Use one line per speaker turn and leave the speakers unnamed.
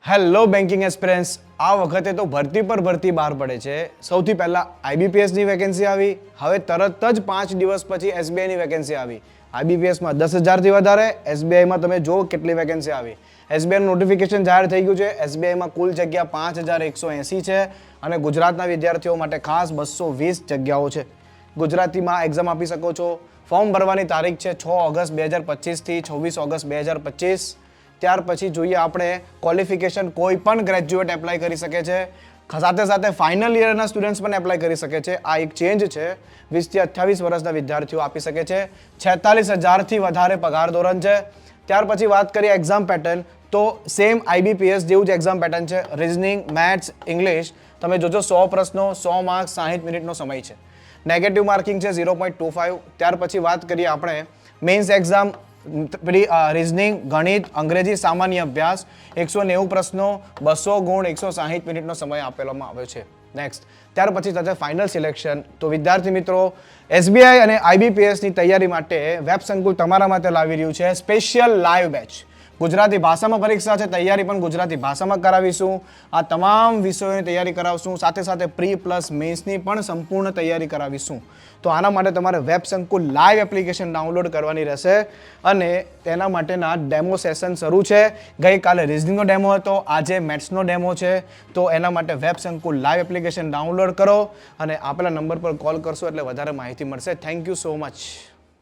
Hello banking experience. આ વખતે તો ભરતી પર ભરતી બહાર પડે છે. સૌથી પહેલાં આઈબીપીએસની વેકેન્સી આવી, હવે તરત જ 5 દિવસ પછી એસબીઆઈની વેકેન્સી આવી. આઈબીપીએસમાં 10,000થી વધારે, એસબીઆઈમાં તમે જુઓ કેટલી વેકેન્સી આવી. એસબીઆઈનું નોટિફિકેશન જાહેર થઈ ગયું છે. એસબીઆઈમાં કુલ જગ્યા 5,180 છે અને ગુજરાતના વિદ્યાર્થીઓ માટે ખાસ 220 જગ્યાઓ છે. ગુજરાતીમાં એક્ઝામ આપી શકો છો. ફોર્મ ભરવાની તારીખ છે 6 ઓગસ્ટ 2025 થી 26 ઓગસ્ટ 2025. ત્યાર પછી જોઈએ આપણે ક્વોલિફિકેશન. કોઈ પણ ગ્રેજ્યુએટ એપ્લાય કરી શકે છે, સાથે સાથે ફાઇનલ યરના સ્ટુડન્ટ્સ પણ એપ્લાય કરી શકે છે. આ એક ચેન્જ છે. 20 થી 28 વર્ષના વિદ્યાર્થીઓ આપી શકે છે. 46,000થી વધારે પગાર ધોરણ છે. ત્યાર પછી વાત કરીએ એક્ઝામ પેટર્ન, તો સેમ આઈબીપીએસ જેવું જ એક્ઝામ પેટર્ન છે. Reasoning, maths, English. તમે જોજો 100 પ્રશ્નો, 100 માર્ક્સ, 60 મિનિટનો સમય છે. નેગેટિવ માર્કિંગ છે 0.25. ત્યાર પછી વાત કરીએ આપણે મેઇન્સ એક્ઝામ, રિઝનિંગ, ગણિત, અંગ્રેજી, સામાન્ય અભ્યાસ. 190 પ્રશ્નો, 200 ગુણ, 160 મિનિટનો સમય આપેલામાં આવ્યો છે. નેક્સ્ટ. ત્યાર પછી થશે ફાઇનલ સિલેક્શન. તો વિદ્યાર્થી મિત્રો, એસબીઆઈ અને આઈબીપીએસની તૈયારી માટે વેબ સંકુલ તમારા માટે લાવી રહ્યું છે સ્પેશિયલ લાઈવ બેચ. ગુજરાતી ભાષામાં પરીક્ષા છે, તૈયારી પણ ગુજરાતી ભાષામાં કરાવીશું. આ તમામ વિષયોની તૈયારી કરાવશું, સાથે સાથે પ્રી પ્લસ મેન્સની પણ સંપૂર્ણ તૈયારી કરાવીશું. તો આના માટે તમારે વેબ સંકુલ લાઈવ એપ્લિકેશન ડાઉનલોડ કરવાની રહેશે અને તેના માટેના ડેમો સેશન શરૂ છે. ગઈકાલે રિઝનિંગનો ડેમો હતો, આજે મેથ્સનો ડેમો છે. તો એના માટે વેબ સંકુલ લાઈવ એપ્લિકેશન ડાઉનલોડ કરો અને આપેલા નંબર પર કોલ કરશો એટલે વધારે માહિતી મળશે. Thank you so much.